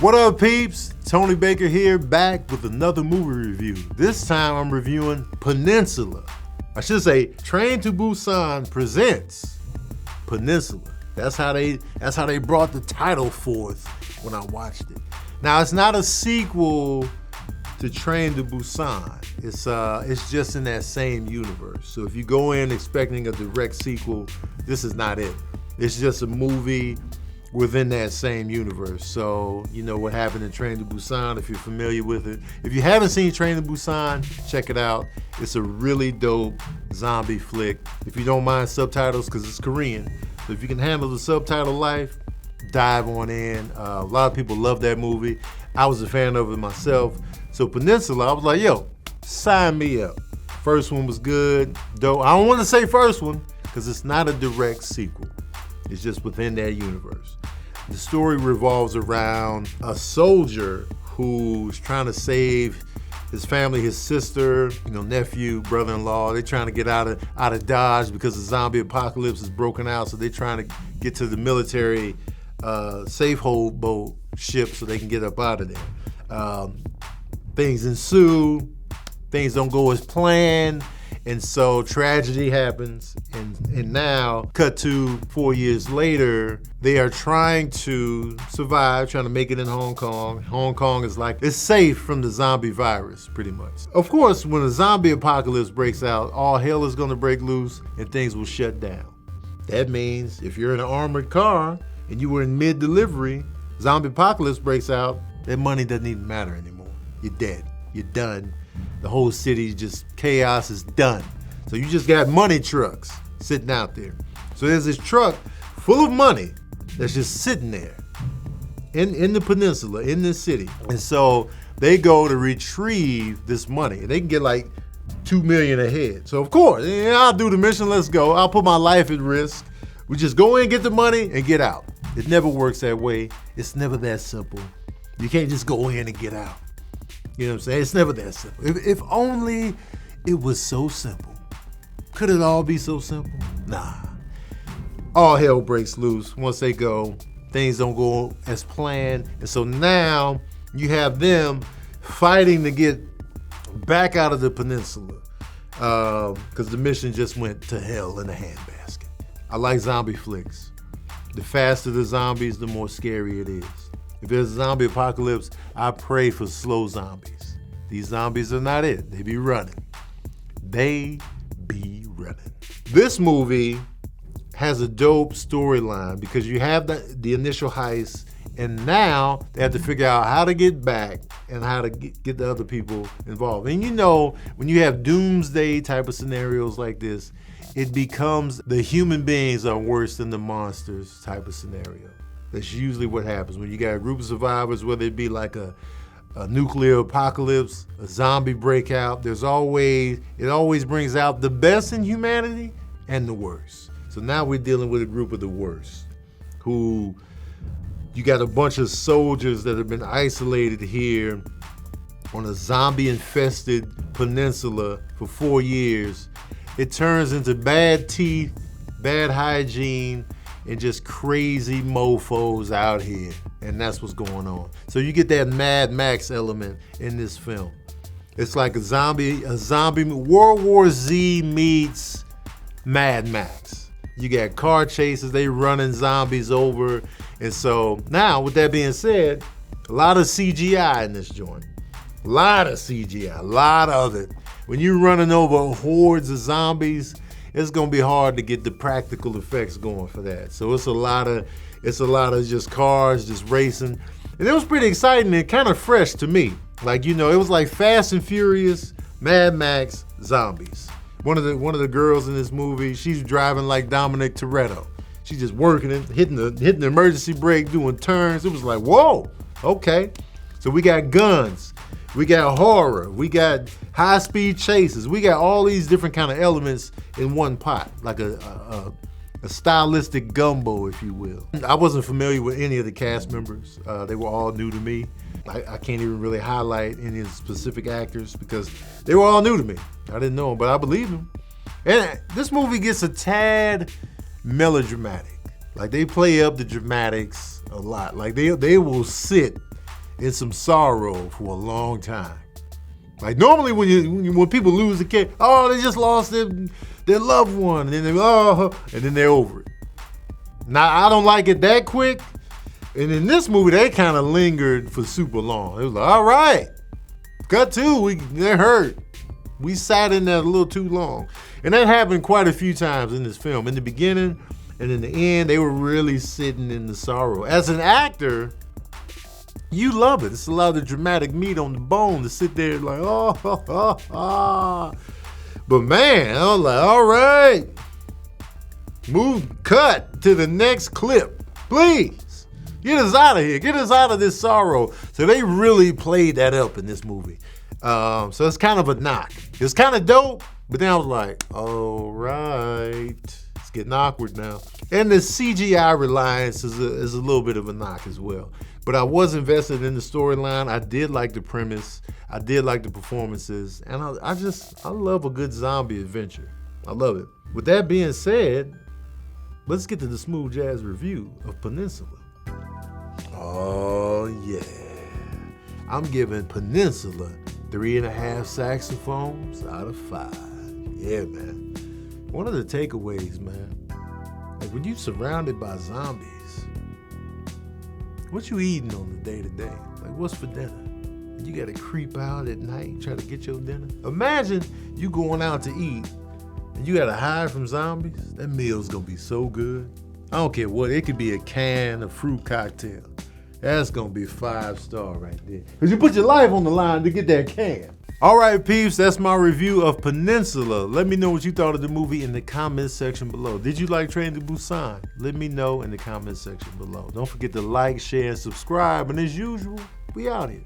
What up, peeps? Tony Baker here, back with another movie review. This time I'm reviewing Peninsula. I should say Train to Busan presents Peninsula. That's how they brought the title forth when I watched it. Now, it's not a sequel to Train to Busan. It's just in that same universe. So if you go in expecting a direct sequel, this is not it. It's just a movie within that same universe. So you know what happened in Train to Busan if you're familiar with it. If you haven't seen Train to Busan, check it out. It's a really dope zombie flick. If you don't mind subtitles, because it's Korean, so if you can handle the subtitle life, dive on in. A lot of people love that movie. I was a fan of it myself. So Peninsula, I was like, yo, sign me up. First one was good, dope. I don't want to say first one, because it's not a direct sequel. It's just within that universe. The story revolves around a soldier who's trying to save his family, his sister, nephew, brother-in-law. They're trying to get out of Dodge because the zombie apocalypse is broken out. So they're trying to get to the military safe hold boat ship so they can get up out of there. Things ensue. Things don't go as planned. And so tragedy happens, and now, cut to 4 years later, they are trying to survive, trying to make it in Hong Kong. Hong Kong is like, it's safe from the zombie virus, pretty much. Of course, when a zombie apocalypse breaks out, all hell is gonna break loose and things will shut down. That means if you're in an armored car and you were in mid-delivery, zombie apocalypse breaks out, that money doesn't even matter anymore. You're dead, you're done. The whole city, just chaos is done. So you just got money trucks sitting out there. So there's this truck full of money that's just sitting there in the peninsula, in this city. And so they go to retrieve this money. And they can get like $2 million a head. So of course, I'll do the mission, let's go. I'll put my life at risk. We just go in, get the money, and get out. It never works that way. It's never that simple. You can't just go in and get out. You know what I'm saying? It's never that simple. If only it was so simple. Could it all be so simple? Nah. All hell breaks loose once they go. Things don't go as planned. And so now you have them fighting to get back out of the peninsula because the mission just went to hell in a handbasket. I like zombie flicks. The faster the zombies, the more scary it is. If there's a zombie apocalypse, I pray for slow zombies. These zombies are not it. They be running. They be running. This movie has a dope storyline because you have the initial heist, and now they have to figure out how to get back and how to get the other people involved. And when you have doomsday type of scenarios like this, it becomes the human beings are worse than the monsters type of scenario. That's usually what happens when you got a group of survivors, whether it be like a nuclear apocalypse, a zombie breakout. It always brings out the best in humanity and the worst. So now we're dealing with a group of the worst, who you got a bunch of soldiers that have been isolated here on a zombie-infested peninsula for 4 years. It turns into bad teeth, bad hygiene, and just crazy mofos out here. And that's what's going on. So you get that Mad Max element in this film. It's like a zombie World War Z meets Mad Max. You got car chases, they running zombies over. And so now, with that being said, a lot of CGI in this joint. A lot of CGI, a lot of it. When you're running over hordes of zombies, it's gonna be hard to get the practical effects going for that. So it's a lot of just cars just racing. And it was pretty exciting and kind of fresh to me. Like, it was like Fast and Furious, Mad Max, zombies. One of the girls in this movie, she's driving like Dominic Toretto. She's just working it, hitting the emergency brake, doing turns. It was like, whoa, okay. So we got guns. We got horror, we got high-speed chases, we got all these different kind of elements in one pot, like a stylistic gumbo, if you will. I wasn't familiar with any of the cast members. They were all new to me. I can't even really highlight any of the specific actors because they were all new to me. I didn't know them, but I believed them. And this movie gets a tad melodramatic. Like, they play up the dramatics a lot. Like, they will sit in some sorrow for a long time. Like normally when people lose a kid, oh, they just lost their loved one, and then they're over it. Now I don't like it that quick, and in this movie they kind of lingered for super long. It was like, all right, cut two, they're hurt. We sat in there a little too long, and that happened quite a few times in this film. In the beginning and in the end, they were really sitting in the sorrow. As an actor, you love it. It's a lot of dramatic meat on the bone to sit there like, But man, I was like, all right, cut to the next clip, please. Get us out of here. Get us out of this sorrow. So they really played that up in this movie. So it's kind of a knock. It's kind of dope, but then I was like, all right, it's getting awkward now. And the CGI reliance is a little bit of a knock as well. But I was invested in the storyline. I did like the premise. I did like the performances. And I love a good zombie adventure. I love it. With that being said, let's get to the smooth jazz review of Peninsula. Oh yeah. I'm giving Peninsula 3.5 saxophones out of 5. Yeah, man. One of the takeaways, man, like when you're surrounded by zombies, what you eating on the day-to-day? Like what's for dinner? You gotta creep out at night, try to get your dinner. Imagine you going out to eat and you gotta hide from zombies. That meal's gonna be so good. I don't care what, it could be a can of fruit cocktail. That's gonna be 5-star right there. Cause you put your life on the line to get that can. All right, peeps, that's my review of Peninsula. Let me know what you thought of the movie in the comments section below. Did you like Train to Busan? Let me know in the comments section below. Don't forget to like, share, and subscribe. And as usual, we out here.